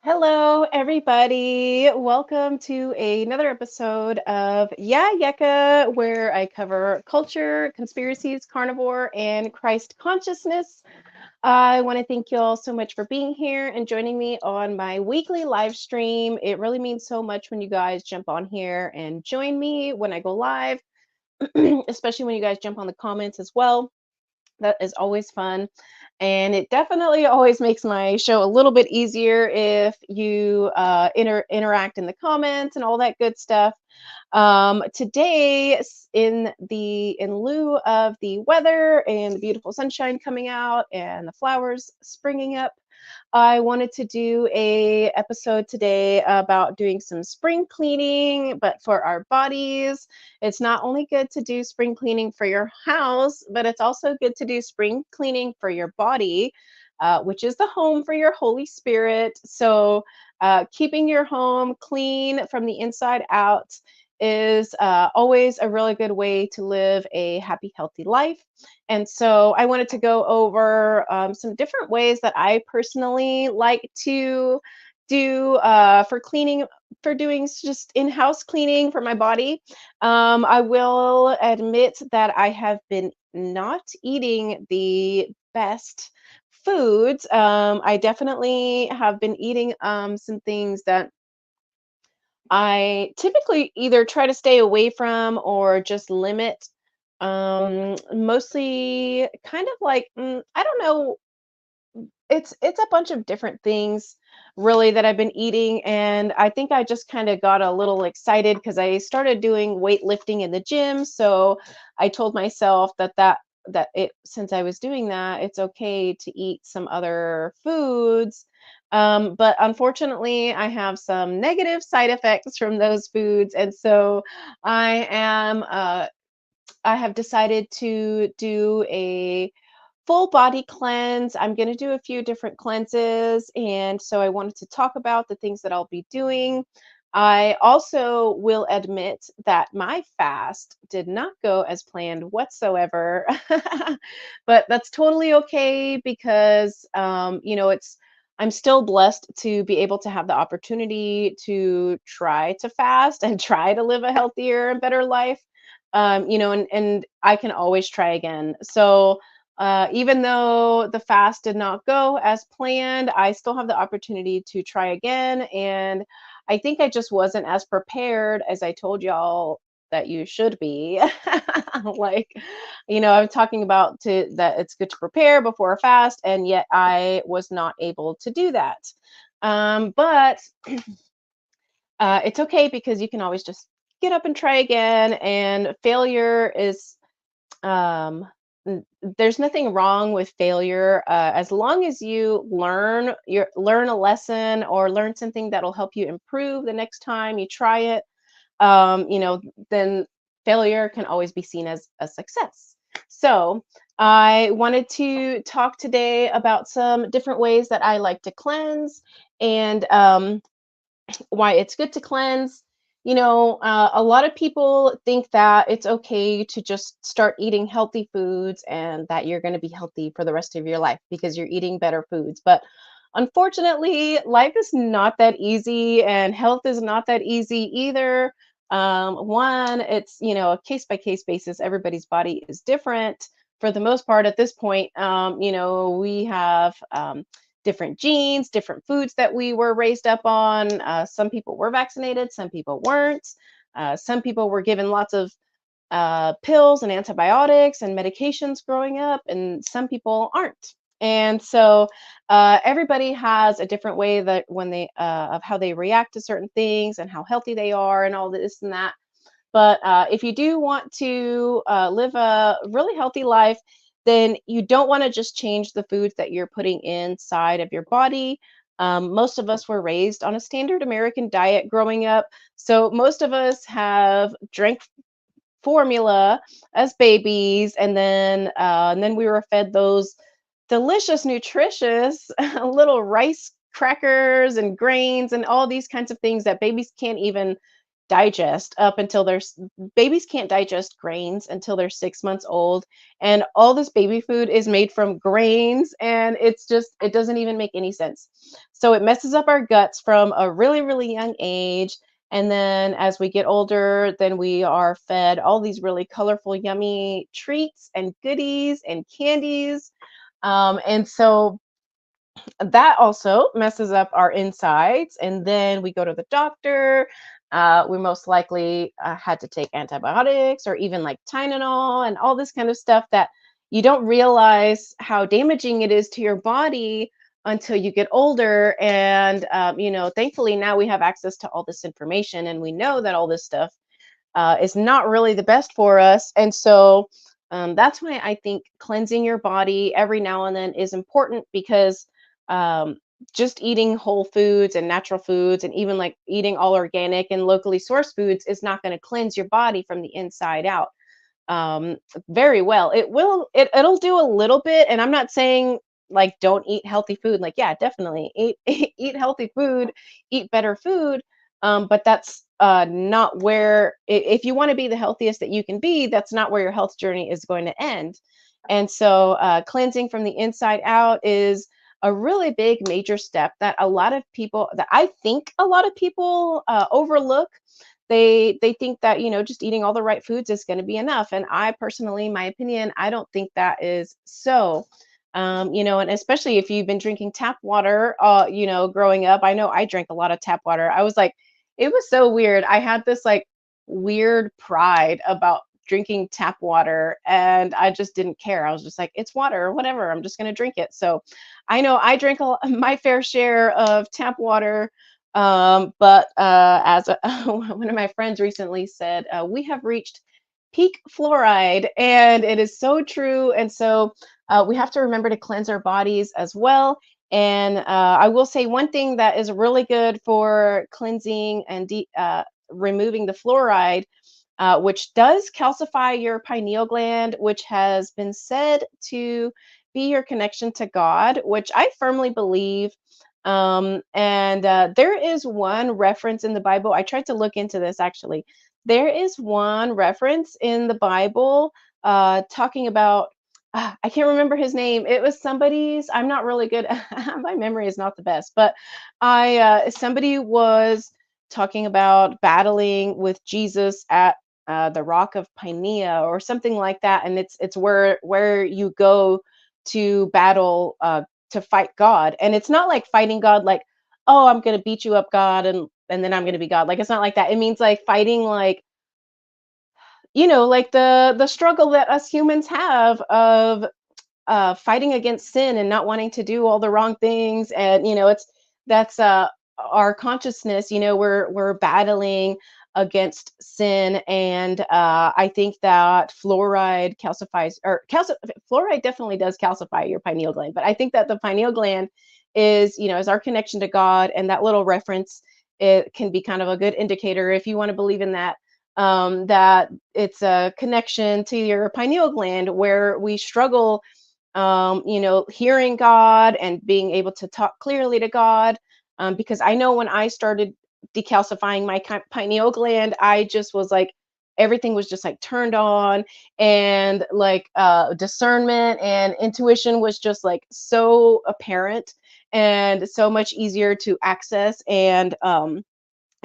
Hello, everybody. Welcome to another episode of Yecca, where I cover culture, conspiracies, carnivore, and Christ consciousness. I want to thank you all so much for being here and joining me on my weekly live stream. It really means so much when you guys jump on here and join me when I go live, especially when you guys jump on the comments as well. That is always fun. And it definitely always makes my show a little bit easier if you interact in the comments and all that good stuff. Today, in lieu of the weather and the beautiful sunshine coming out and the flowers springing up, I wanted to do a episode today about doing some spring cleaning, but for our bodies. It's not only good to do spring cleaning for your house, but it's also good to do spring cleaning for your body, which is the home for your Holy Spirit. So, keeping your home clean from the inside out is always a really good way to live a happy, healthy life. And so I wanted to go over some different ways that I personally like to do for cleaning, for doing just in-house cleaning for my body. I will admit that I have been not eating the best foods. I definitely have been eating some things that I typically either try to stay away from or just limit. Mostly kind of like I don't know. It's a bunch of different things really that I've been eating, and I think I just kind of got a little excited because I started doing weightlifting in the gym. So I told myself that it since I was doing that, it's okay to eat some other foods. But unfortunately, I have some negative side effects from those foods, and so I am I have decided to do a full body cleanse. I'm going to do a few different cleanses. And so I wanted to talk about the things that I'll be doing. I also will admit that my fast did not go as planned whatsoever, but that's totally okay because, I'm still blessed to be able to have the opportunity to try to fast and try to live a healthier and better life. And I can always try again. So, even though the fast did not go as planned, I still have the opportunity to try again. And I think I just wasn't as prepared as I told y'all that you should be. Like, I'm talking about that it's good to prepare before a fast, and yet I was not able to do that. But it's okay because you can always just get up and try again. And failure is um, there's nothing wrong with failure as long as you learn a lesson or learn something that'll help you improve the next time you try it. um, you know then failure can always be seen as a success. So I wanted to talk today about some different ways that I like to cleanse. And why it's good to cleanse. A lot of people think that it's okay to just start eating healthy foods and that you're going to be healthy for the rest of your life because you're eating better foods. But unfortunately, life is not that easy and health is not that easy either. One, it's, a case by case basis. Everybody's body is different for the most part at this point. We have different genes, different foods that we were raised up on. Some people were vaccinated, some people weren't. Some people were given lots of pills and antibiotics and medications growing up, and some people aren't. And so everybody has a different way that when they of how they react to certain things and how healthy they are and all this and that. But if you do want to live a really healthy life, then you don't want to just change the foods that you're putting inside of your body. Most of us were raised on a standard American diet growing up. So most of us have drank formula as babies, and then we were fed those delicious, nutritious little rice crackers and grains and all these kinds of things that babies can't even digest up until babies can't digest grains until they're 6 months old, and all this baby food is made from grains, and it doesn't even make any sense. So it messes up our guts from a really, really young age, and then as we get older, then we are fed all these really colorful, yummy treats and goodies and candies. And so that also messes up our insides. And then we go to the doctor. We most likely had to take antibiotics or even like Tylenol and all this kind of stuff that you don't realize how damaging it is to your body until you get older. And, thankfully now we have access to all this information and we know that all this stuff is not really the best for us. And so that's why I think cleansing your body every now and then is important because um, just eating whole foods and natural foods and even like eating all organic and locally sourced foods is not going to cleanse your body from the inside out um very well. It'll do a little bit, and I'm not saying like don't eat healthy food. Like, yeah, definitely eat eat healthy food, eat better food. But that's not where if you want to be the healthiest that you can be, that's not where your health journey is going to end. And so cleansing from the inside out is a really big major step that I think a lot of people overlook. They think that, just eating all the right foods is going to be enough, and I personally, my opinion, I don't think that is so. And especially if you've been drinking tap water growing up. I know I drank a lot of tap water. I was like, it was so weird. I had this like weird pride about drinking tap water, and I just didn't care. I was just like, it's water, whatever, I'm just going to drink it. So I know I drank my fair share of tap water. But as one of my friends recently said, we have reached peak fluoride, and it is so true. And so we have to remember to cleanse our bodies as well. And I will say one thing that is really good for cleansing and removing the fluoride, which does calcify your pineal gland, which has been said to be your connection to God, which I firmly believe. And there is one reference in the Bible. I tried to look into this actually. There is one reference in the Bible talking about, I can't remember his name. It was somebody's, I'm not really good. My memory is not the best, but somebody was talking about battling with Jesus at the Rock of Pinea or something like that. And it's where you go to battle to fight God. And it's not like fighting God like, oh, I'm gonna beat you up, God, and then I'm gonna be God. Like, it's not like that. It means like fighting like, like the struggle that us humans have of fighting against sin and not wanting to do all the wrong things. And it's that's our consciousness. We're battling against sin, and I think that fluoride fluoride definitely does calcify your pineal gland. But I think that the pineal gland is our connection to God, and that little reference, it can be kind of a good indicator if you want to believe in that. That it's a connection to your pineal gland where we struggle hearing God and being able to talk clearly to God. Because I know when I started decalcifying my pineal gland, I just was like, everything was just like turned on, and like discernment and intuition was just like so apparent and so much easier to access and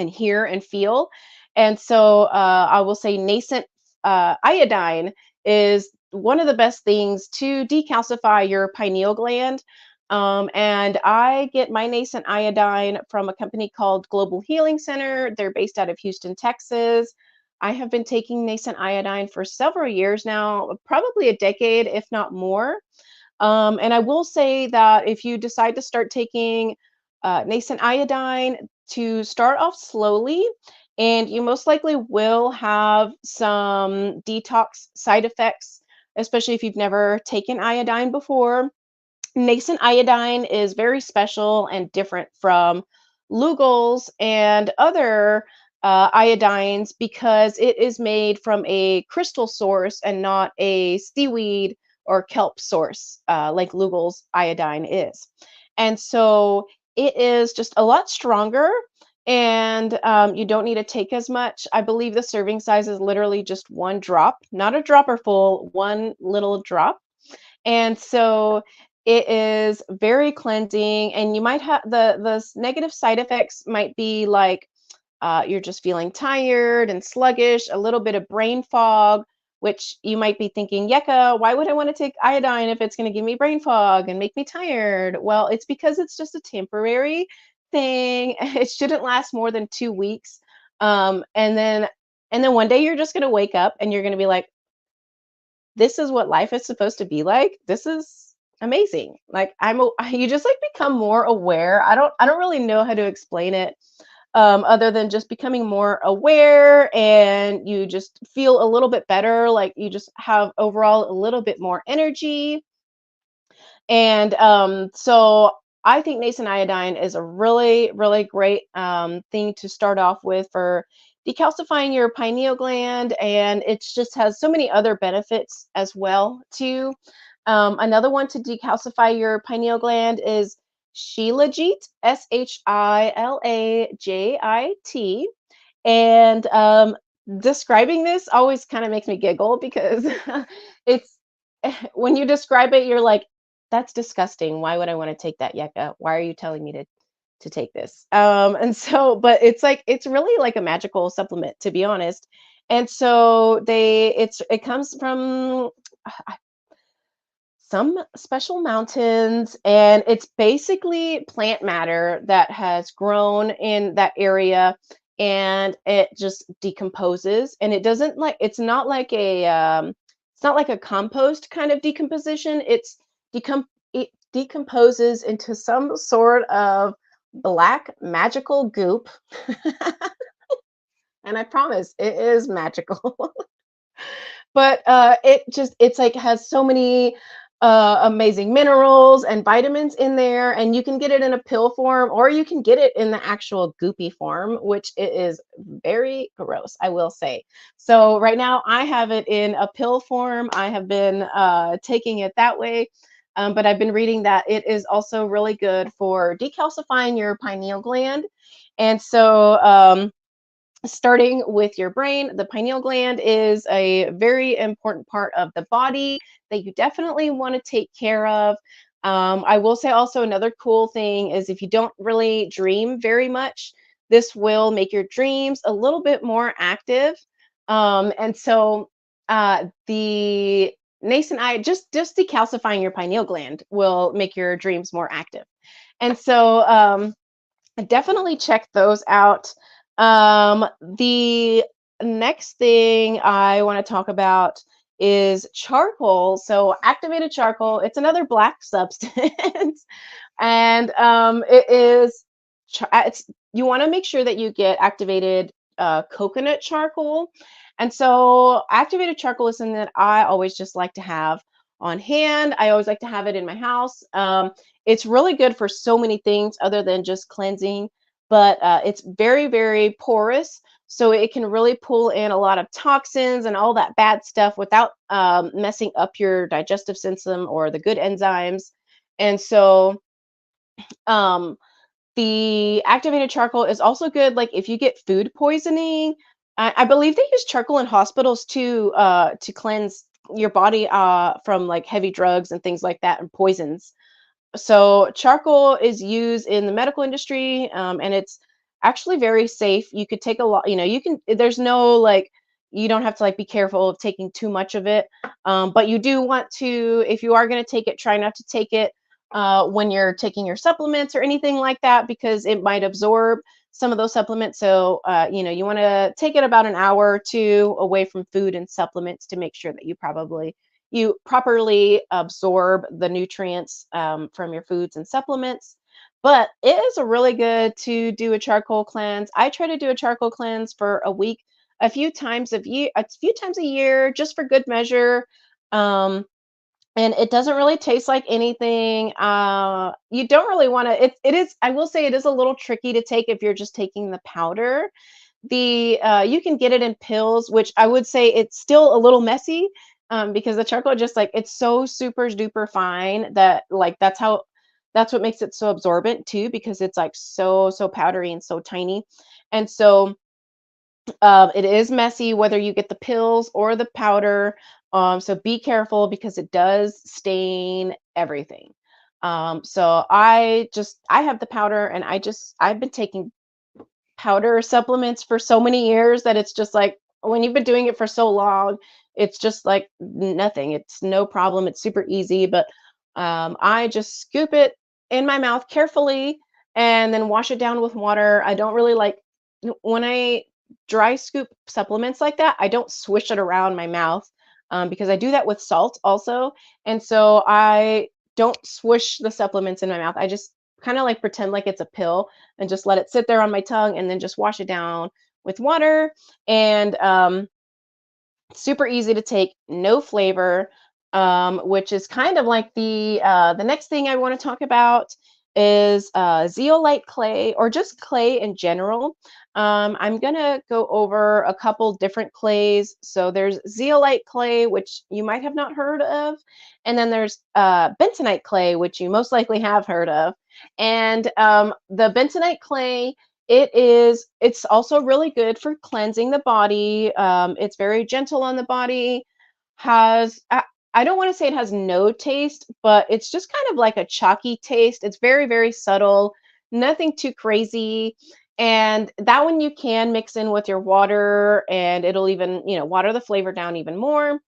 hear and feel. And so I will say nascent iodine is one of the best things to decalcify your pineal gland. And I get my nascent iodine from a company called Global Healing Center. They're based out of Houston, Texas. I have been taking nascent iodine for several years now, probably a decade, if not more. And I will say that if you decide to start taking nascent iodine, to start off slowly, and you most likely will have some detox side effects, especially if you've never taken iodine before. Nascent iodine is very special and different from Lugol's and other iodines because it is made from a crystal source and not a seaweed or kelp source like Lugol's iodine is. And so it is just a lot stronger, and you don't need to take as much. I believe the serving size is literally just one drop, not a dropper full, one little drop. And so it is very cleansing, and you might have the negative side effects might be like you're just feeling tired and sluggish, a little bit of brain fog, which you might be thinking, Yecca, why would I want to take iodine if it's going to give me brain fog and make me tired? Well, it's because it's just a temporary thing. It shouldn't last more than 2 weeks. And then one day you're just going to wake up and you're going to be like, this is what life is supposed to be like. This is amazing. Like you just like become more aware. I don't really know how to explain it other than just becoming more aware, and you just feel a little bit better. Like you just have overall a little bit more energy. And so I think nascent iodine is a really, really great thing to start off with for decalcifying your pineal gland. And it just has so many other benefits as well, too. Another one to decalcify your pineal gland is Shilajit, Shilajit. And describing this always kind of makes me giggle because it's when you describe it, you're like, that's disgusting. Why would I want to take that, Yecca? Why are you telling me to take this? And so, but it's like it's really like a magical supplement, to be honest. And so it comes from some special mountains, and it's basically plant matter that has grown in that area, and it just decomposes, and it doesn't like it's not like a compost kind of decomposition. It decomposes into some sort of black magical goop. And I promise it is magical. But it's like has so many amazing minerals and vitamins in there, and you can get it in a pill form or you can get it in the actual goopy form, which it is very gross, I will say. So right now I have it in a pill form. I have been taking it that way. But I've been reading that it is also really good for decalcifying your pineal gland. And so starting with your brain, the pineal gland is a very important part of the body that you definitely want to take care of. I will say also another cool thing is if you don't really dream very much, this will make your dreams a little bit more active. And so the nascent eye, just decalcifying your pineal gland will make your dreams more active. And so definitely check those out. The next thing I want to talk about is charcoal. So activated charcoal, it's another black substance. And it's you want to make sure that you get activated coconut charcoal. And so activated charcoal is something that I always just like to have on hand. I always like to have it in my house. It's really good for so many things other than just cleansing, but it's very, very porous. So it can really pull in a lot of toxins and all that bad stuff without messing up your digestive system or the good enzymes. And so um, The activated charcoal is also good, like, if you get food poisoning. I believe they use charcoal in hospitals to cleanse your body, from, like, heavy drugs and things like that and poisons. So charcoal is used in the medical industry, and it's actually very safe. You could take a lot, you can, there's no like, you don't have to like be careful of taking too much of it. But you do want to, if you are going to take it, try not to take it when you're taking your supplements or anything like that, because it might absorb some of those supplements. So, you want to take it about an hour or two away from food and supplements to make sure that you properly absorb the nutrients from your foods and supplements. But it is a really good to do a charcoal cleanse. I try to do a charcoal cleanse for a week, a few times a year, just for good measure. Um, and it doesn't really taste like anything. You don't really want to. It is. I will say it is a little tricky to take if you're just taking the powder. You can get it in pills, which I would say it's still a little messy, because the charcoal just like it's so super duper fine that like that's what makes it so absorbent too, because it's like so powdery and so tiny. And so it is messy whether you get the pills or the powder. So be careful because it does stain everything. So I have the powder, and I've been taking powder supplements for so many years that it's just like when you've been doing it for so long, it's just like nothing. It's no problem. It's super easy. But I just scoop it in my mouth carefully and then wash it down with water. I don't really like when I dry scoop supplements like that, I don't swish it around my mouth, because I do that with salt also. And so I don't swish the supplements in my mouth. I just kind of like pretend like it's a pill and just let it sit there on my tongue and then just wash it down with water. And super easy to take, no flavor, which is kind of like the next thing I want to talk about is zeolite clay, or just clay in general. I'm gonna go over a couple different clays. So there's zeolite clay, which you might have not heard of, and then there's bentonite clay, which you most likely have heard of. And the bentonite clay, it's also really good for cleansing the body. It's very gentle on the body. Has I don't want to say it has no taste, but it's just kind of like a chalky taste. It's very, very subtle, nothing too crazy. And that one you can mix in with your water, and it'll even, water the flavor down even more.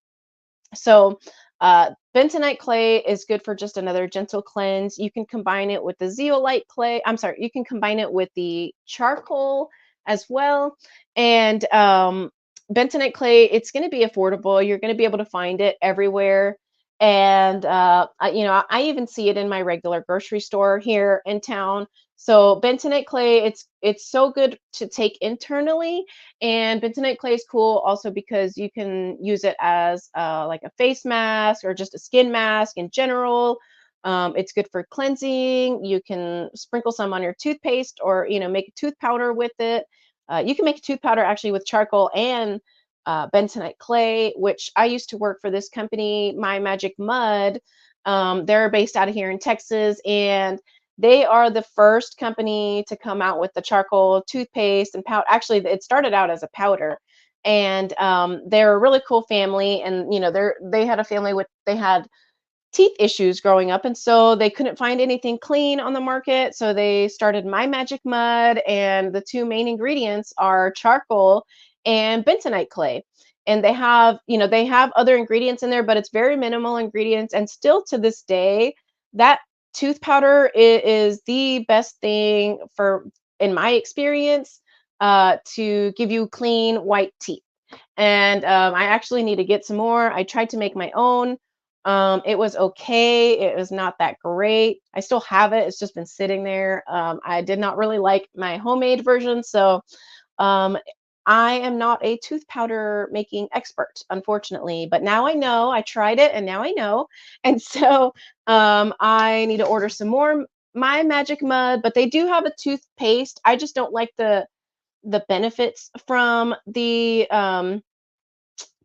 So, bentonite clay is good for just another gentle cleanse. You can combine it with the zeolite clay. I'm sorry, you can combine it with the charcoal as well. And bentonite clay, it's going to be affordable. You're going to be able to find it everywhere. And I even see it in my regular grocery store here in town. So bentonite clay, it's so good to take internally, and bentonite clay is cool also because you can use it as like a face mask or just a skin mask in general. It's good for cleansing. You can sprinkle some on your toothpaste, or make a tooth powder with it. You can make a tooth powder actually with charcoal and bentonite clay, which I used to work for this company, My Magic Mud. They're based out of here in Texas, and they are the first company to come out with the charcoal toothpaste and powder. Actually, it started out as a powder, and they're a really cool family. And they had a family with they had teeth issues growing up, and so they couldn't find anything clean on the market. So they started My Magic Mud, and the two main ingredients are charcoal and bentonite clay. And they have other ingredients in there, but it's very minimal ingredients. And still to this day, that tooth powder is the best thing for, in my experience, to give you clean white teeth. And I actually need to get some more. I tried to make my own. It was okay. It was not that great. I still have it. It's just been sitting there. I did not really like my homemade version, so um, I am not a tooth powder making expert, unfortunately. But now I know. I tried it, and now I know. And so I need to order some more My Magic Mud. But they do have a toothpaste. I just don't like the benefits from the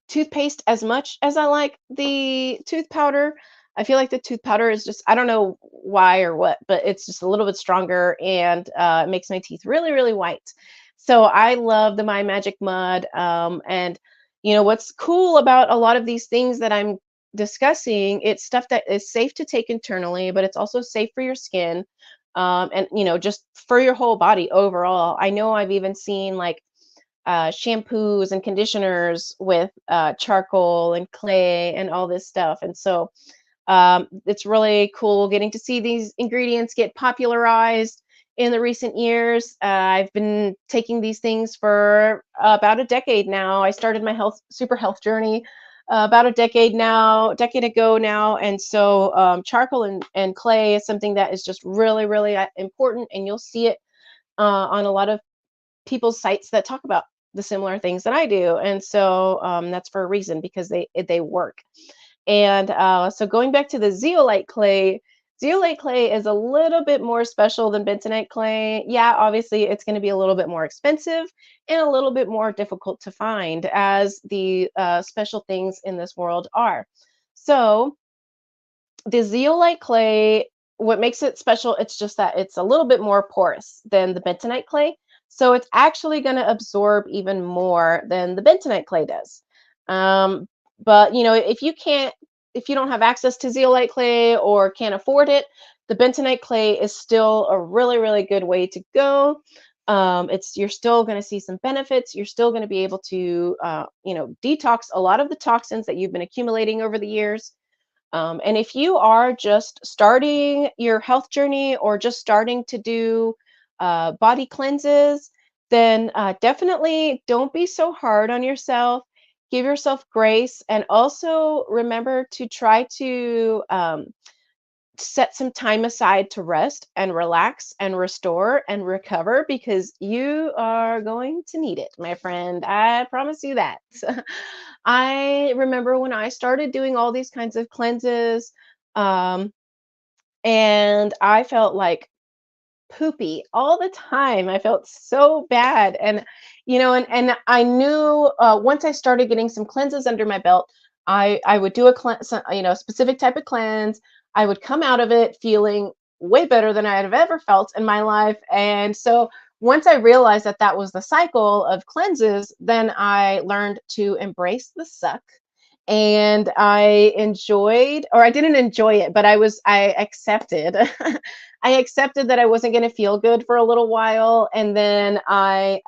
toothpaste as much as I like the tooth powder. I feel like the tooth powder is just, I don't know why or what, but it's just a little bit stronger, and it makes my teeth really, really white. So I love the My Magic Mud. And what's cool about a lot of these things that I'm discussing, it's stuff that is safe to take internally, but it's also safe for your skin, and just for your whole body overall. I know I've even seen like shampoos and conditioners with charcoal and clay and all this stuff. And so it's really cool getting to see these ingredients get popularized in the recent years. I've been taking these things for about a decade now. I started my super health journey about a decade ago now. And so charcoal and clay is something that is just really, really important. And you'll see it on a lot of people's sites that talk about the similar things that I do. And so that's for a reason, because they work. And so going back to the zeolite clay is a little bit more special than bentonite clay. Yeah, obviously it's going to be a little bit more expensive and a little bit more difficult to find, as the special things in this world are. So the zeolite clay, what makes it special, it's just that it's a little bit more porous than the bentonite clay. So it's actually going to absorb even more than the bentonite clay does. Um, but if you don't have access to zeolite clay or can't afford it, the bentonite clay is still a really, really good way to go. You're still going to see some benefits. You're still going to be able to, detox a lot of the toxins that you've been accumulating over the years. And if you are just starting your health journey or just starting to do body cleanses, then definitely don't be so hard on yourself. Give yourself grace, and also remember to try to set some time aside to rest and relax and restore and recover, because you are going to need it, my friend. I promise you that. I remember when I started doing all these kinds of cleanses, um, and I felt like poopy all the time. I felt so bad. And and I knew once I started getting some cleanses under my belt, I would do a cleanse, a specific type of cleanse. I would come out of it feeling way better than I had ever felt in my life. And so once I realized that that was the cycle of cleanses, then I learned to embrace the suck. And I enjoyed, or I didn't enjoy it, but I accepted. I accepted that I wasn't going to feel good for a little while, and then I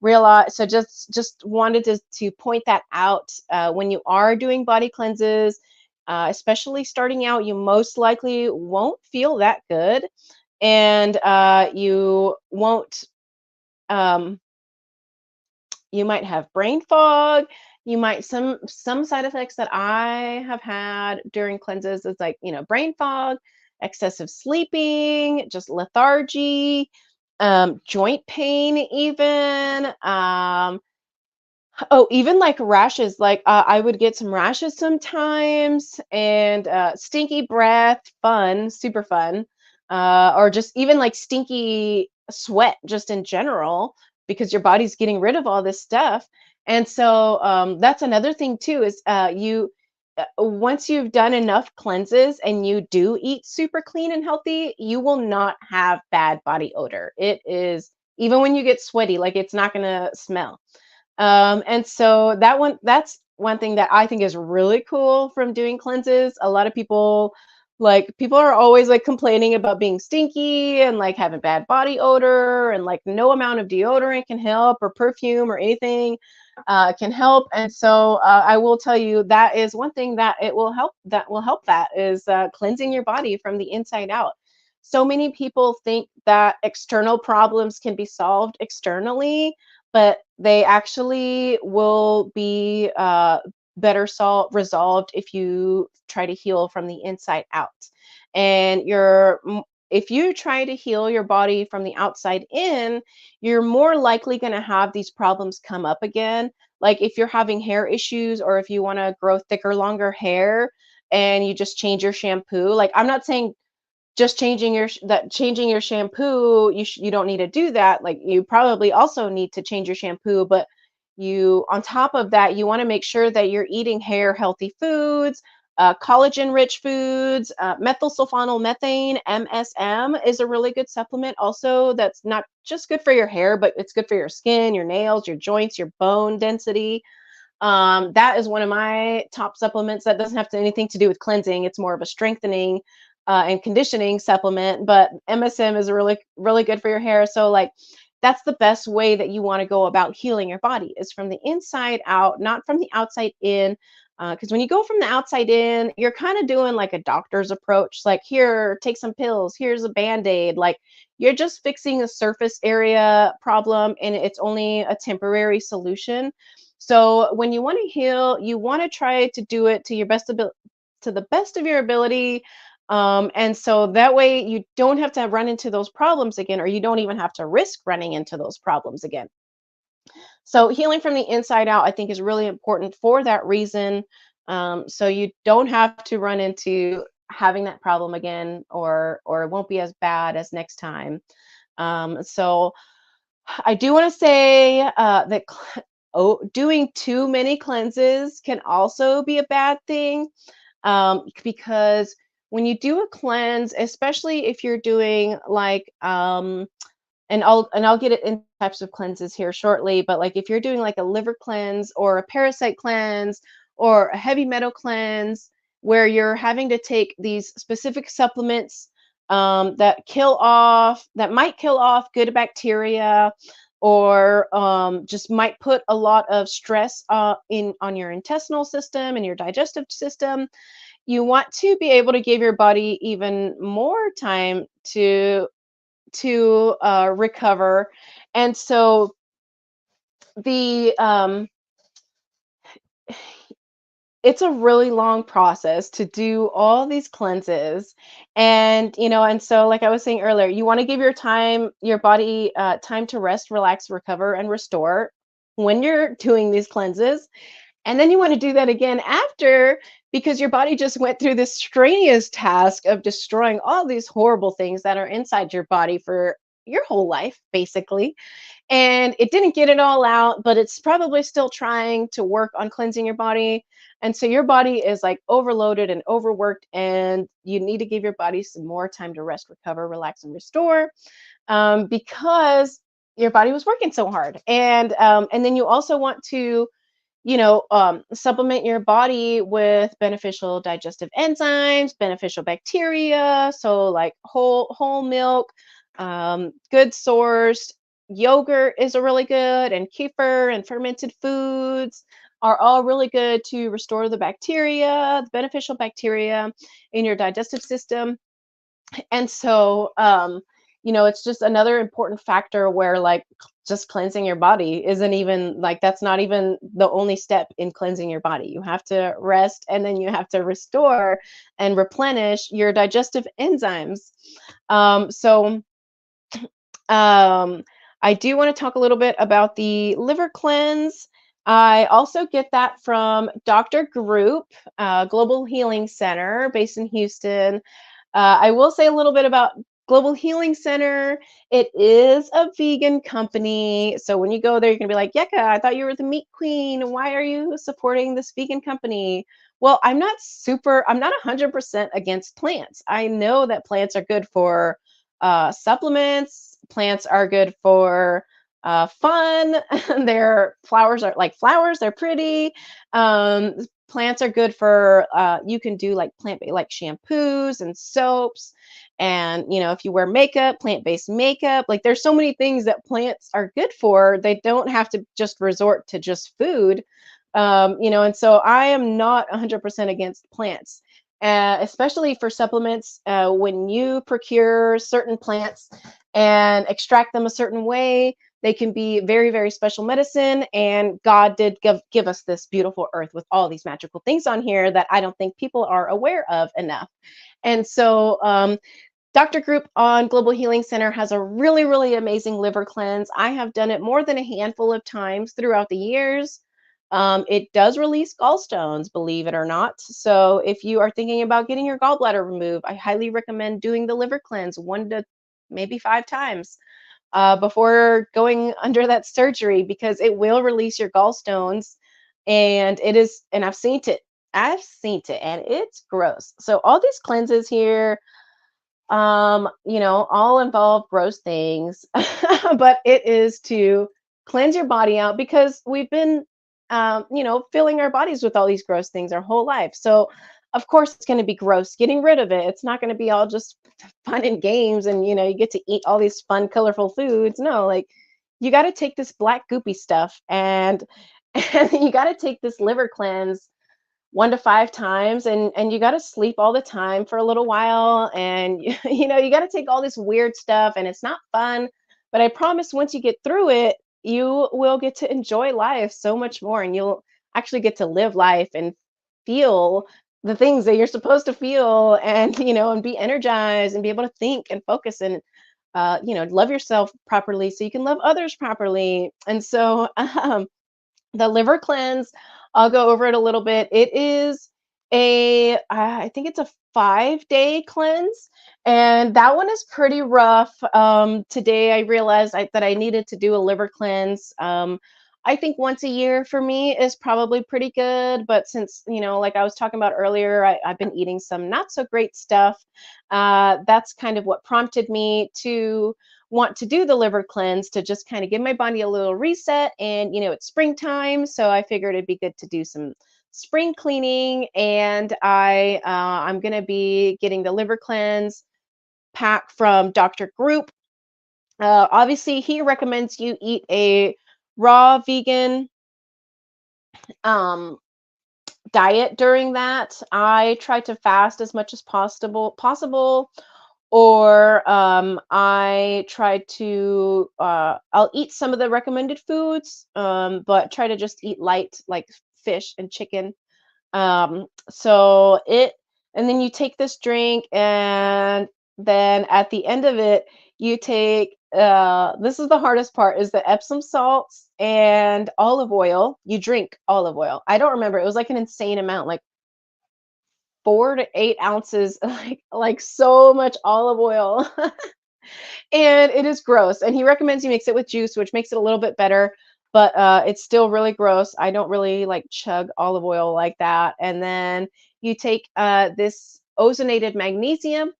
realized. So just wanted to point that out. When you are doing body cleanses, especially starting out, you most likely won't feel that good, and you won't. Um, you might have brain fog. You might some side effects that I have had during cleanses is like, brain fog, excessive sleeping, just lethargy, joint pain even. Oh, even like rashes, like I would get some rashes sometimes, and stinky breath, fun, super fun, or just even like stinky sweat, just in general, because your body's getting rid of all this stuff. And so that's another thing too, is once you've done enough cleanses and you do eat super clean and healthy, you will not have bad body odor. It is, even when you get sweaty, like it's not gonna smell. And so that's one thing that I think is really cool from doing cleanses. A lot of people are always like complaining about being stinky and like having bad body odor, and like no amount of deodorant can help, or perfume or anything can help. And so I will tell you that is one thing that it will help, that is cleansing your body from the inside out. So many people think that external problems can be solved externally, but they actually will be better resolved if you try to heal from the inside out. And if you try to heal your body from the outside in, you're more likely going to have these problems come up again. Like if you're having hair issues, or if you want to grow thicker, longer hair, and you just change your shampoo. Like, I'm not saying just changing your shampoo, you don't need to do that. Like, you probably also need to change your shampoo, but you, on top of that, you want to make sure that you're eating hair healthy foods, collagen rich foods, methylsulfonyl MSM is a really good supplement also, that's not just good for your hair, but it's good for your skin, your nails, your joints, your bone density. That is one of my top supplements that doesn't have anything to do with cleansing. It's more of a strengthening and conditioning supplement. But MSM is really, really good for your hair. So, like, that's the best way that you want to go about healing your body is from the inside out, not from the outside in. Because when you go from the outside in, you're kind of doing like a doctor's approach, like, here, take some pills, here's a band aid. Like, you're just fixing a surface area problem, and it's only a temporary solution. So when you want to heal, you want to try to do it to your best ability, to the best of your ability. And so that way you don't have to run into those problems again, or you don't even have to risk running into those problems again. So healing from the inside out, I think, is really important for that reason. So you don't have to run into having that problem again, or it won't be as bad as next time. So I do want to say that doing too many cleanses can also be a bad thing, because when you do a cleanse, especially if you're doing like and I'll get it in types of cleanses here shortly, but like if you're doing like a liver cleanse or a parasite cleanse or a heavy metal cleanse where you're having to take these specific supplements that might kill off good bacteria, or just might put a lot of stress in on your intestinal system and your digestive system, you want to be able to give your body even more time to recover. And so the it's a really long process to do all these cleanses. And and so, like I was saying earlier, you want to give your body time to rest, relax, recover, and restore when you're doing these cleanses. And then you want to do that again after, because your body just went through this strenuous task of destroying all these horrible things that are inside your body for your whole life, basically. And it didn't get it all out, but it's probably still trying to work on cleansing your body. And so your body is like overloaded and overworked, and you need to give your body some more time to rest, recover, relax, and restore, because your body was working so hard. And then you also want to supplement your body with beneficial digestive enzymes, beneficial bacteria. So like whole milk, good sourced yogurt is a really good, and kefir and fermented foods are all really good to restore the beneficial bacteria in your digestive system. And so it's just another important factor where, like, just cleansing your body isn't even like, that's not even the only step in cleansing your body. You have to rest, and then you have to restore and replenish your digestive enzymes. So um, I do want to talk a little bit about the liver cleanse. I also get that from Dr. Group, Global Healing Center, based in Houston. I will say a little bit about Global Healing Center. It is a vegan company. So when you go there, you're going to be like, Yecca, I thought you were the meat queen. Why are you supporting this vegan company? Well, I'm not 100% against plants. I know that plants are good for supplements. Plants are good for fun. Their flowers are like flowers. They're pretty. Plants are good for you can do like like shampoos and soaps, and if you wear makeup, plant-based makeup, like there's so many things that plants are good for. They don't have to just resort to just food. And so I am not 100% against plants, especially for supplements. When you procure certain plants and extract them a certain way, they can be very, very special medicine. And God did give us this beautiful earth with all these magical things on here that I don't think people are aware of enough. And so, Dr. Group on Global Healing Center has a really, really amazing liver cleanse. I have done it more than a handful of times throughout the years. It does release gallstones, believe it or not. So if you are thinking about getting your gallbladder removed, I highly recommend doing the liver cleanse 1 to maybe 5 times before going under that surgery, because it will release your gallstones. And I've seen it. I've seen it and it's gross. So all these cleanses here, all involve gross things, but it is to cleanse your body out because we've been, filling our bodies with all these gross things our whole life. So, of course, it's going to be gross getting rid of it. It's not going to be all just fun and games and, you get to eat all these fun, colorful foods. No, like you got to take this black goopy stuff and, and you got to take this liver cleanse 1 to 5 times, and you got to sleep all the time for a little while, and you got to take all this weird stuff, and it's not fun, but I promise once you get through it, you will get to enjoy life so much more, and you'll actually get to live life and feel the things that you're supposed to feel, and and be energized and be able to think and focus and love yourself properly so you can love others properly. And so the liver cleanse, I'll go over it a little bit. It is I think it's a 5-day cleanse, and that one is pretty rough. Today I realized that I needed to do a liver cleanse. I think once a year for me is probably pretty good, but since, like I was talking about earlier, I've been eating some not so great stuff. That's kind of what prompted me to want to do the liver cleanse, to just kind of give my body a little reset. And it's springtime, so I figured it'd be good to do some spring cleaning. And I'm going to be getting the liver cleanse pack from Dr. Group. Obviously he recommends you eat a raw vegan um diet during that. I try to fast as much as possible, or I try to I'll eat some of the recommended foods, but try to just eat light, like fish and chicken. So it and then you take this drink, and then at the end of it, you take this is the hardest part, is the Epsom salts and olive oil. You drink olive oil. I don't remember. It was like an insane amount, like 4 to 8 ounces, like so much olive oil. And it is gross. And he recommends you mix it with juice, which makes it a little bit better, but it's still really gross. I don't really like chug olive oil like that. And then you take this ozonated magnesium,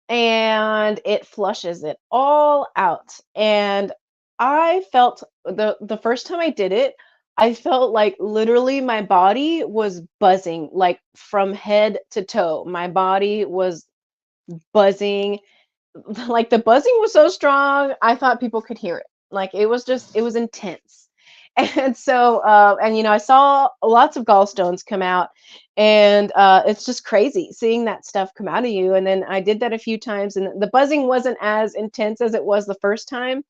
and it flushes it all out. And I felt the first time I did it, I felt like literally my body was buzzing, like from head to toe. My body was buzzing. Like the buzzing was so strong, I thought people could hear it. Like it was intense. And so and I saw lots of gallstones come out, and it's just crazy seeing that stuff come out of you. And then I did that a few times, and the buzzing wasn't as intense as it was the first time.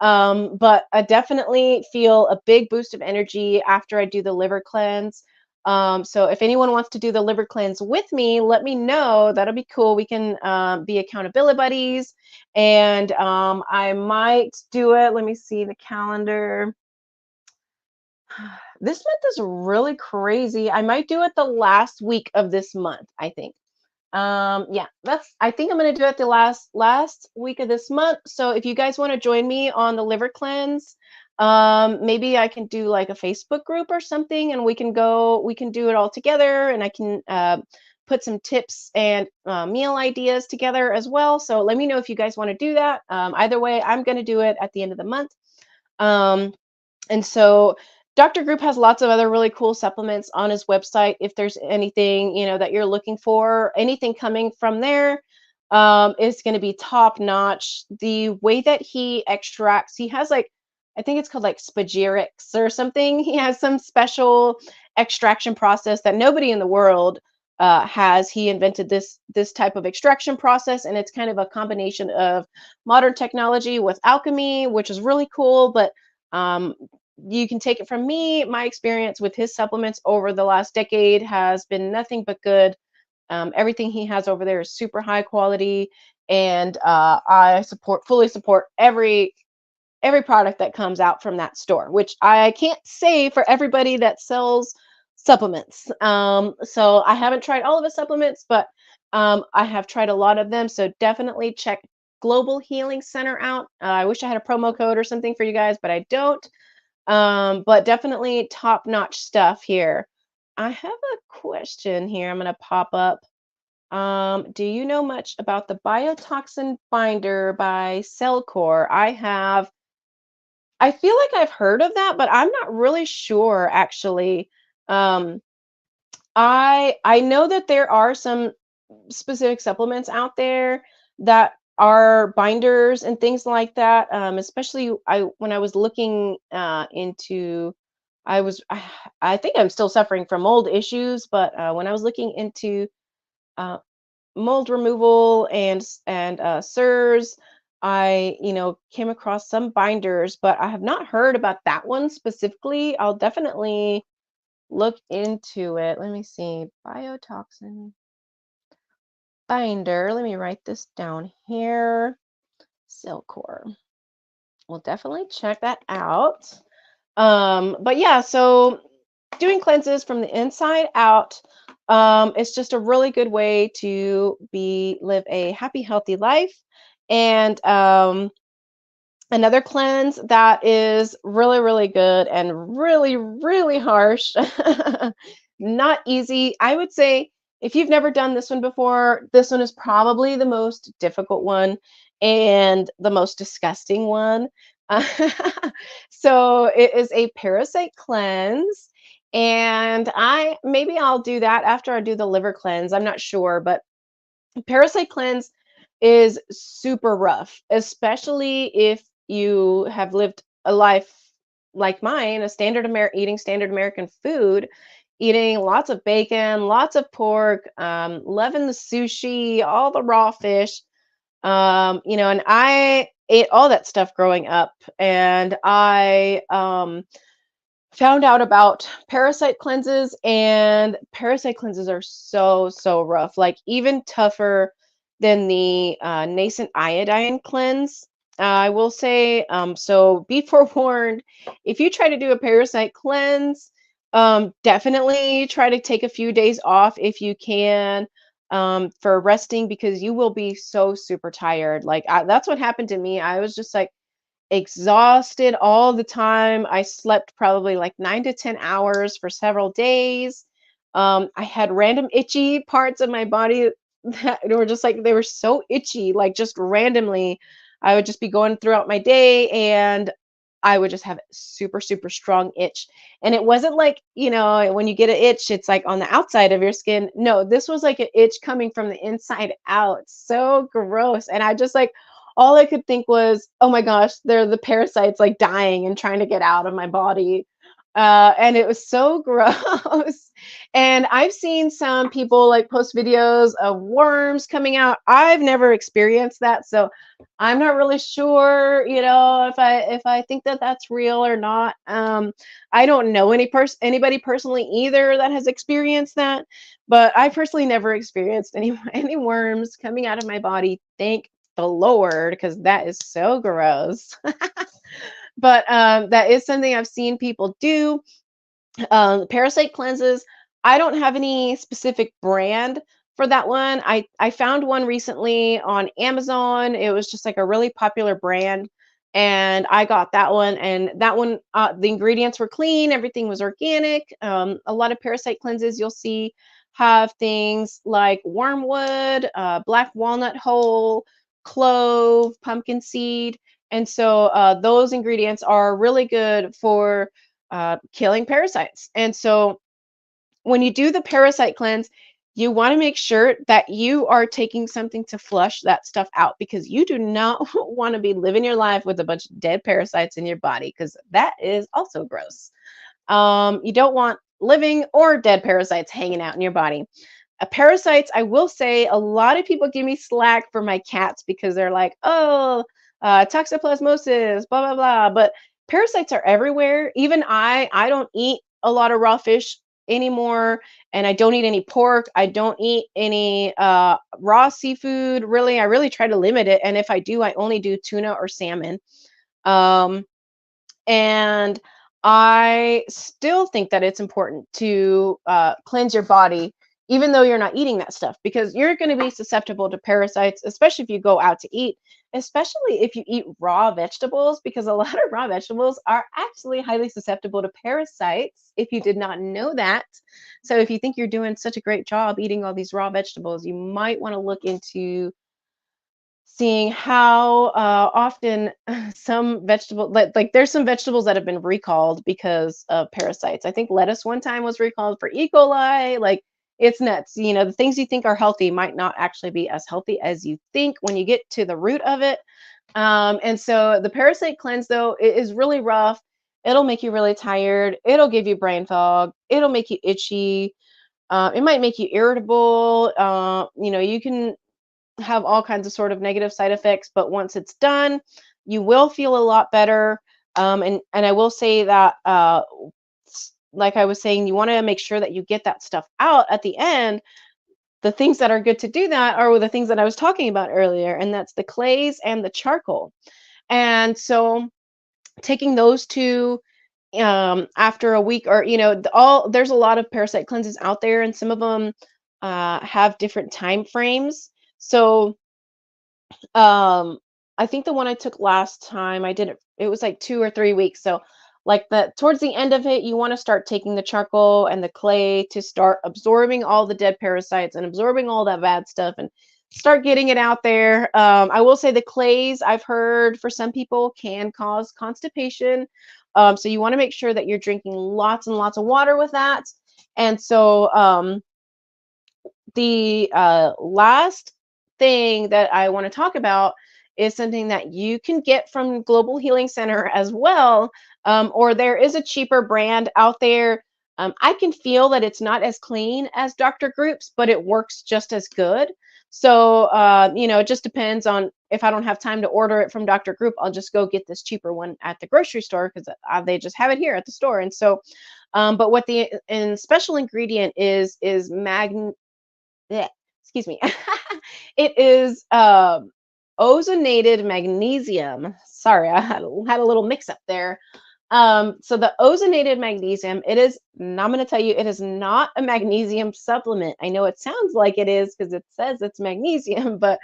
But I definitely feel a big boost of energy after I do the liver cleanse. So if anyone wants to do the liver cleanse with me, let me know. That'll be cool. We can be accountability buddies, and I might do it. Let me see the calendar. This month is really crazy. I might do it the last week of this month, I think. Yeah, I think I'm gonna do it the last week of this month. So if you guys want to join me on the liver cleanse, maybe I can do like a Facebook group or something, and we can do it all together, and I can put some tips and meal ideas together as well. So let me know if you guys want to do that. Either way, I'm gonna do it at the end of the month. Um, and so Dr. Group has lots of other really cool supplements on his website. If there's anything, that you're looking for, anything coming from there, is going to be top notch. The way that he extracts, he has like, I think it's called like spagyrics or something. He has some special extraction process that nobody in the world has. He invented this type of extraction process, and it's kind of a combination of modern technology with alchemy, which is really cool. But um, you can take it from me. My experience with his supplements over the last decade has been nothing but good. Everything he has over there is super high quality, and I fully support every product that comes out from that store, which I can't say for everybody that sells supplements. So I haven't tried all of his supplements, but I have tried a lot of them. So definitely check Global Healing Center out. I wish I had a promo code or something for you guys, but I don't. But definitely top notch stuff here. I have a question here. I'm going to pop up. Do you know much about the biotoxin binder by Cellcore? I feel like I've heard of that, but I'm not really sure actually. Um, I know that there are some specific supplements out there that are binders and things like that. Especially when I was looking into, I was I think I'm still suffering from mold issues, but when I was looking into uh, mold removal and SIRS, I came across some binders, but I have not heard about that one specifically. I'll definitely look into it. Let me see. Biotoxin binder. Let me write this down here. Cellcore. We'll definitely check that out. But yeah, so doing cleanses from the inside out, it's just a really good way to live a happy, healthy life. And another cleanse that is really, really good and really, really harsh. Not easy. I would say if you've never done this one before, this one is probably the most difficult one and the most disgusting one. So it is a parasite cleanse. And maybe I'll do that after I do the liver cleanse. I'm not sure, but parasite cleanse is super rough, especially if you have lived a life like mine, eating standard American food, eating lots of bacon, lots of pork, loving the sushi, all the raw fish. And I ate all that stuff growing up, and I found out about parasite cleanses, and parasite cleanses are so rough, like even tougher than the nascent iodine cleanse. I will say, so be forewarned, if you try to do a parasite cleanse, definitely try to take a few days off if you can, for resting, because you will be so super tired. Like that's what happened to me. I was just like exhausted all the time. I slept probably like 9 to 10 hours for several days. I had random itchy parts of my body that were just like, they were so itchy, like just randomly. I would just be going throughout my day and I would just have super, super strong itch. And it wasn't like, when you get an itch, it's like on the outside of your skin. No, this was like an itch coming from the inside out. So gross. And I just like, all I could think was, oh my gosh, they're the parasites like dying and trying to get out of my body. And it was so gross. And I've seen some people like post videos of worms coming out. I've never experienced that, so I'm not really sure, if I think that that's real or not. I don't know anybody personally either that has experienced that, but I personally never experienced any any worms coming out of my body. Thank the Lord, because that is so gross. But that is something I've seen people do. Parasite cleanses, I don't have any specific brand for that one. I found one recently on Amazon. It was just like a really popular brand, and I got that one. And that one, the ingredients were clean, everything was organic. A lot of parasite cleanses you'll see have things like wormwood, black walnut hull, clove, pumpkin seed. And so those ingredients are really good for killing parasites. And so when you do the parasite cleanse, you want to make sure that you are taking something to flush that stuff out, because you do not want to be living your life with a bunch of dead parasites in your body, because that is also gross. You don't want living or dead parasites hanging out in your body. Parasites, I will say, a lot of people give me slack for my cats because they're like, oh, toxoplasmosis, blah, blah, blah. But parasites are everywhere. Even I don't eat a lot of raw fish anymore, and I don't eat any pork. I don't eat any raw seafood. Really, I really try to limit it. And if I do, I only do tuna or salmon. Um, and I still think that it's important to cleanse your body, even though you're not eating that stuff, because you're going to be susceptible to parasites, especially if you go out to eat. especially if you eat raw vegetables, because a lot of raw vegetables are actually highly susceptible to parasites, if you did not know that. So if you think you're doing such a great job eating all these raw vegetables, you might want to look into seeing how often some vegetable like there's some vegetables that have been recalled because of parasites. I think lettuce one time was recalled for E. coli. Like, it's nuts. The things you think are healthy might not actually be as healthy as you think when you get to the root of it. And so the parasite cleanse, though, it is really rough. It'll make you really tired. It'll give you brain fog. It'll make you itchy. It might make you irritable. You can have all kinds of sort of negative side effects, but once it's done, you will feel a lot better. And I will say that, like I was saying, you want to make sure that you get that stuff out at the end. The things that are good to do that are the things that I was talking about earlier, and that's the clays and the charcoal. And so taking those two after a week, or there's a lot of parasite cleanses out there, and some of them have different time frames. So um, I think the one I took last time, it was like 2 or 3 weeks. So like towards the end of it, you want to start taking the charcoal and the clay to start absorbing all the dead parasites and absorbing all that bad stuff and start getting it out there. I will say the clays, I've heard, for some people can cause constipation. So you want to make sure that you're drinking lots and lots of water with that. And so the last thing that I want to talk about is something that you can get from Global Healing Center as well, or there is a cheaper brand out there. I can feel that it's not as clean as Dr. Group's, but it works just as good. So, it just depends on, if I don't have time to order it from Dr. Group, I'll just go get this cheaper one at the grocery store, because they just have it here at the store. And so, but what the special ingredient is bleh, excuse me. It is ozonated magnesium. Sorry, I had a little mix up there. So the ozonated magnesium, I'm going to tell you, it is not a magnesium supplement. I know it sounds like it is because it says it's magnesium, but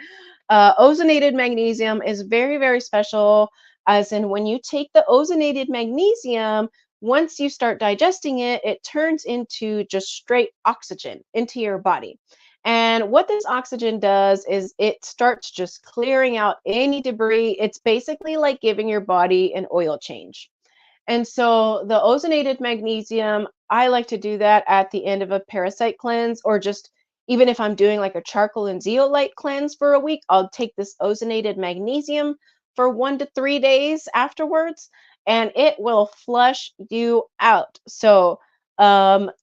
ozonated magnesium is very, very special, as in when you take the ozonated magnesium, once you start digesting it, it turns into just straight oxygen into your body. And what this oxygen does is it starts just clearing out any debris. It's basically like giving your body an oil change. And so the ozonated magnesium, I like to do that at the end of a parasite cleanse, or just even if I'm doing like a charcoal and zeolite cleanse for a week, I'll take this ozonated magnesium for 1 to 3 days afterwards, and it will flush you out. So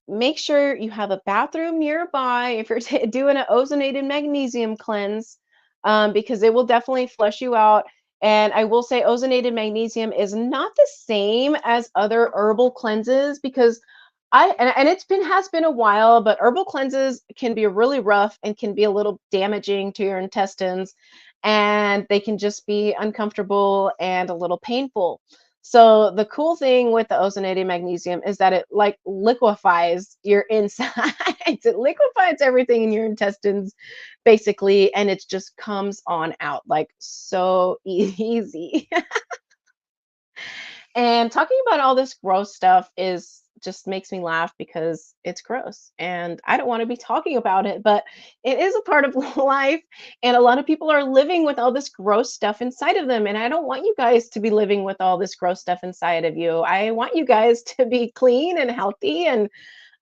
make sure you have a bathroom nearby if you're doing an ozonated magnesium cleanse, because it will definitely flush you out. And I will say ozonated magnesium is not the same as other herbal cleanses, because and has been a while, but herbal cleanses can be really rough and can be a little damaging to your intestines, and they can just be uncomfortable and a little painful. So the cool thing with the ozonated magnesium is that it like liquefies your insides. It liquefies everything in your intestines basically, and it just comes on out like so easy. And talking about all this gross stuff is just makes me laugh because it's gross and I don't want to be talking about it, but it is a part of life. And a lot of people are living with all this gross stuff inside of them. And I don't want you guys to be living with all this gross stuff inside of you. I want you guys to be clean and healthy and,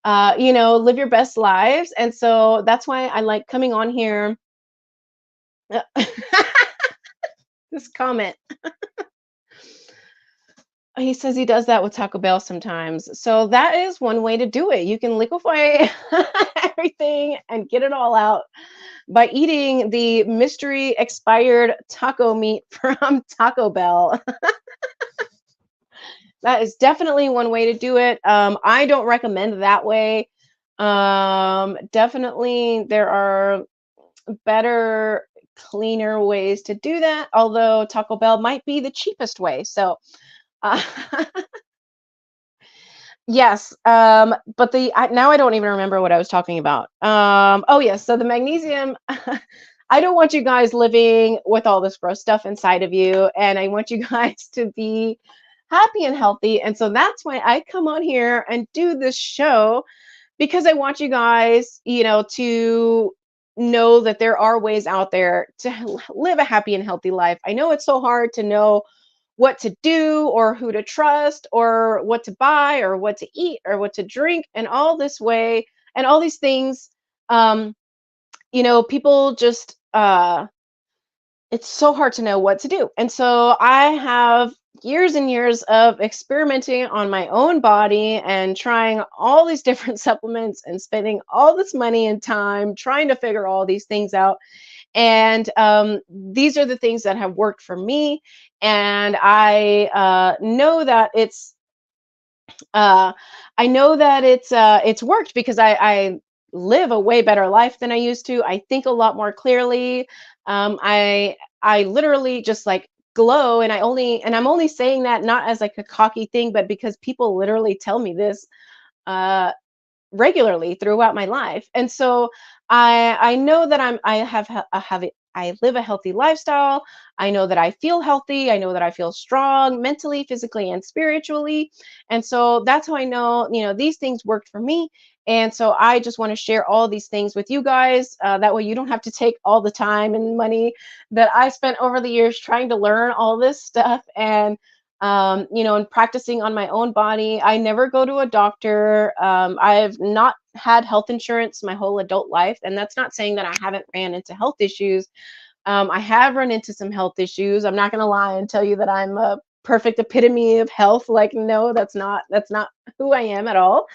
live your best lives. And so that's why I like coming on here. This comment. He says he does that with Taco Bell sometimes. So that is one way to do it. You can liquefy everything and get it all out by eating the mystery expired taco meat from Taco Bell. That is definitely one way to do it. I don't recommend that way. Definitely there are better, cleaner ways to do that, although Taco Bell might be the cheapest way. So uh, yes, but now I don't even remember what I was talking about. Oh yes, so the magnesium, I don't want you guys living with all this gross stuff inside of you, and I want you guys to be happy and healthy. And so that's why I come on here and do this show, because I want you guys, to know that there are ways out there to live a happy and healthy life. I know it's so hard to know what to do or who to trust or what to buy or what to eat or what to drink and all this way and all these things. Um, people just it's so hard to know what to do. And so I have years and years of experimenting on my own body and trying all these different supplements and spending all this money and time trying to figure all these things out. And these are the things that have worked for me. And know that uh, I know that it's worked because I live a way better life than I used to. I think a lot more clearly. I literally just like glow, and I'm only saying that not as like a cocky thing, but because people literally tell me this. Uh, Regularly throughout my life. And so I know that I live a healthy lifestyle. I know that I feel healthy. I know that I feel strong mentally, physically, and spiritually. And so that's how I know, these things worked for me. And so I just want to share all these things with you guys. That way you don't have to take all the time and money that I spent over the years trying to learn all this stuff. And practicing on my own body. I never go to a doctor. I've not had health insurance my whole adult life, and that's not saying that I haven't ran into health issues. I have run into some health issues. I'm not going to lie and tell you that I'm a perfect epitome of health. Like, no, that's not who I am at all.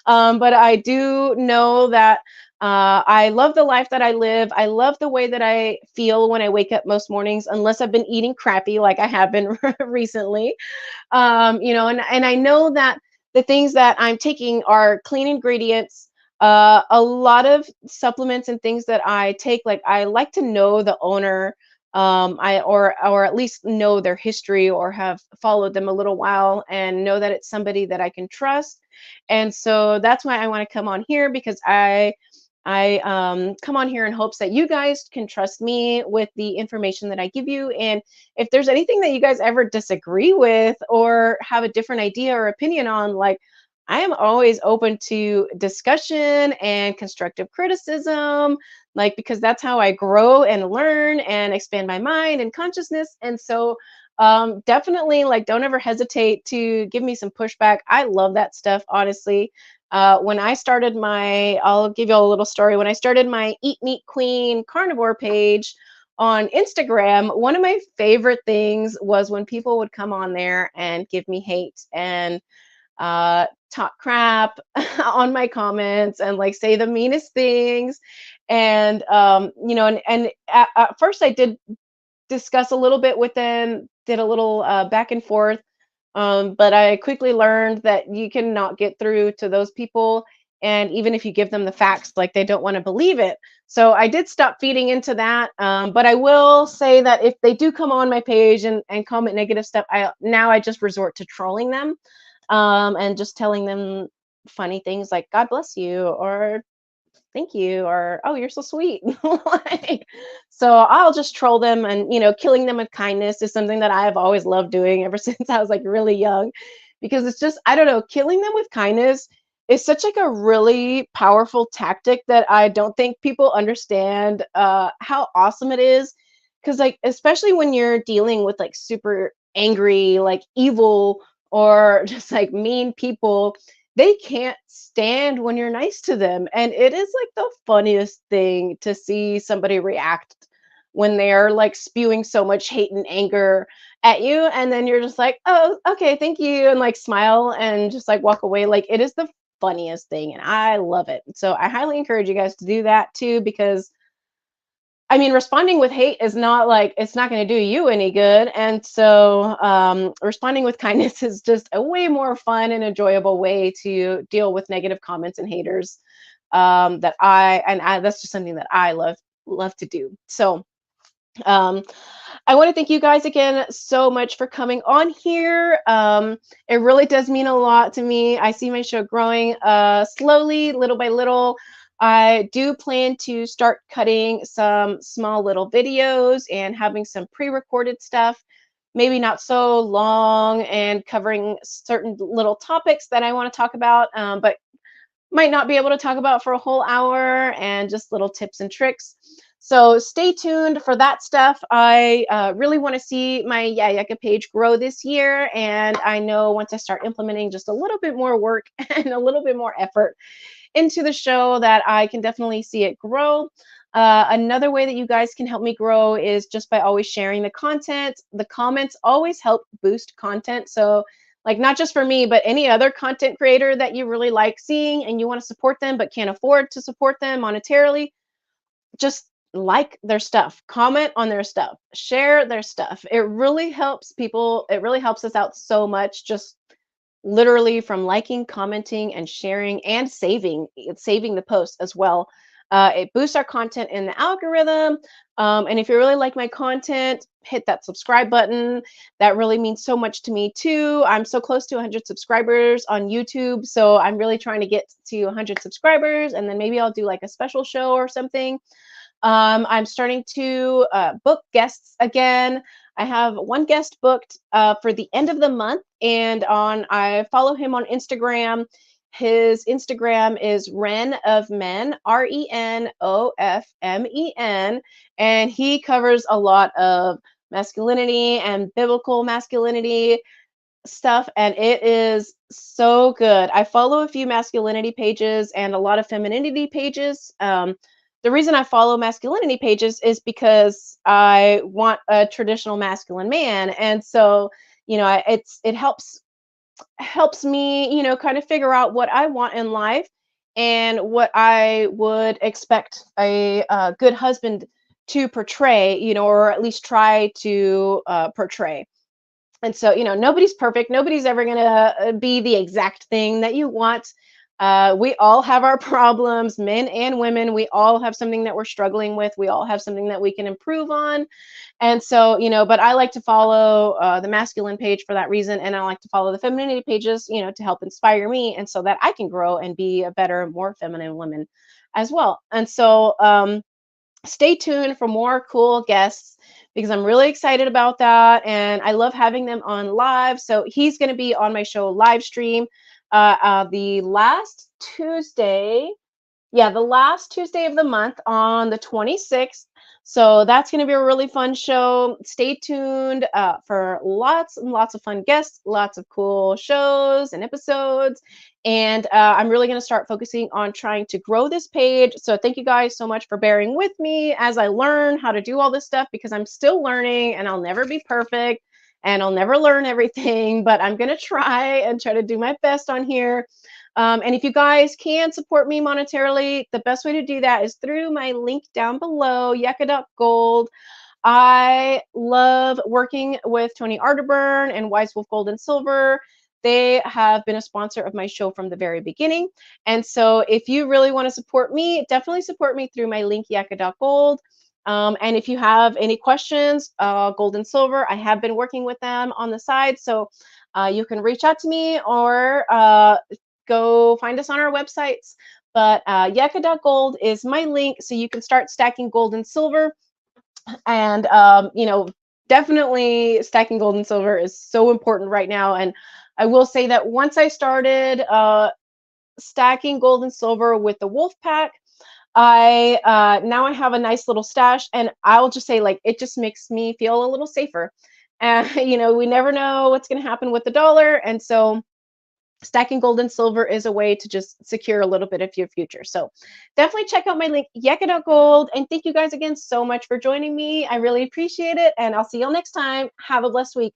But I do know that I love the life that I live. I love the way that I feel when I wake up most mornings, unless I've been eating crappy like I have been recently. And I know that the things that I'm taking are clean ingredients. A lot of supplements and things that I take, like I like to know the owner, or at least know their history or have followed them a little while and know that it's somebody that I can trust. And so that's why I want to come on here, because I come on here in hopes that you guys can trust me with the information that I give you. And if there's anything that you guys ever disagree with or have a different idea or opinion on, like, I am always open to discussion and constructive criticism, like, because that's how I grow and learn and expand my mind and consciousness. And so, definitely, like, don't ever hesitate to give me some pushback. I love that stuff, honestly. When I started I'll give you a little story. When I started my Eat Meat Queen Carnivore page on Instagram, one of my favorite things was when people would come on there and give me hate and talk crap on my comments and like say the meanest things. And at first I did discuss a little bit with them, did a little back and forth. But I quickly learned that you cannot get through to those people. And even if you give them the facts, like, they don't want to believe it. So I did stop feeding into that. But I will say that if they do come on my page and comment negative stuff, I just resort to trolling them, and just telling them funny things like "God bless you" or "Thank you" or "Oh, you're so sweet." Like, so I'll just troll them, and killing them with kindness is something that I have always loved doing ever since I was like really young, because it's just, I don't know, killing them with kindness is such like a really powerful tactic that I don't think people understand how awesome it is. Because, like, especially when you're dealing with like super angry, like evil, or just like mean people, they can't stand when you're nice to them. And it is like the funniest thing to see somebody react when they're like spewing so much hate and anger at you. And then you're just like, oh, okay, thank you. And like smile and just like walk away. Like, it is the funniest thing. And I love it. So I highly encourage you guys to do that too, because I mean, responding with hate is not like, it's not going to do you any good. And so, responding with kindness is just a way more fun and enjoyable way to deal with negative comments and haters. That's just something that I love to do. So, um, I want to thank you guys again so much for coming on here. It really does mean a lot to me. I see my show growing slowly, little by little. I do plan to start cutting some small little videos and having some pre-recorded stuff, maybe not so long and covering certain little topics that I want to talk about, but might not be able to talk about for a whole hour, and just little tips and tricks. So stay tuned for that stuff. I really want to see my Yecca page grow this year, and I know once I start implementing just a little bit more work and a little bit more effort into the show, that I can definitely see it grow. Another way that you guys can help me grow is just by always sharing the content. The comments always help boost content. So, like, not just for me, but any other content creator that you really like seeing and you want to support them but can't afford to support them monetarily, just like their stuff, comment on their stuff, share their stuff. It really helps people. It really helps us out so much. Just literally from liking, commenting, and sharing, and saving the post as well. It boosts our content in the algorithm. And if you really like my content, hit that subscribe button. That really means so much to me too. I'm so close to 100 subscribers on YouTube, so I'm really trying to get to 100 subscribers, and then maybe I'll do like a special show or something. I'm starting to book guests again. I have one guest booked for the end of the month, and I follow him on Instagram. His Instagram is Ren of Men, RENOFMEN, and he covers a lot of masculinity and biblical masculinity stuff, and it is so good. I follow a few masculinity pages and a lot of femininity pages. The reason I follow masculinity pages is because I want a traditional masculine man, and so it helps me, kind of figure out what I want in life and what I would expect a good husband to portray, or at least try to portray. And so, nobody's perfect. Nobody's ever going to be the exact thing that you want. We all have our problems, men and women. We all have something that we're struggling with. We all have something that we can improve on. And so, but I like to follow the masculine page for that reason. And I like to follow the femininity pages, to help inspire me, and so that I can grow and be a better, more feminine woman as well. And so, stay tuned for more cool guests, because I'm really excited about that, and I love having them on live. So he's going to be on my show live stream the last Tuesday. Yeah, the last Tuesday of the month on the 26th. So that's going to be a really fun show. Stay tuned for lots and lots of fun guests, lots of cool shows and episodes. And I'm really going to start focusing on trying to grow this page. So thank you guys so much for bearing with me as I learn how to do all this stuff, because I'm still learning and I'll never be perfect and I'll never learn everything, but I'm going to try to do my best on here. And if you guys can support me monetarily, the best way to do that is through my link down below, Yecca.gold. I love working with Tony Arterburn and Wise Wolf Gold and Silver. They have been a sponsor of my show from the very beginning. And so if you really want to support me, definitely support me through my link, Yecca.gold. And if you have any questions, gold and silver, I have been working with them on the side. So you can reach out to me, or go find us on our websites. But Yecca.gold is my link, so you can start stacking gold and silver. And definitely stacking gold and silver is so important right now. And I will say that once I started stacking gold and silver with the wolf pack, I now I have a nice little stash, and I'll just say, like, it just makes me feel a little safer. And we never know what's going to happen with the dollar, and so stacking gold and silver is a way to just secure a little bit of your future. So definitely check out my link, Yecca.gold. And thank you guys again so much for joining me. I really appreciate it. And I'll see y'all next time. Have a blessed week.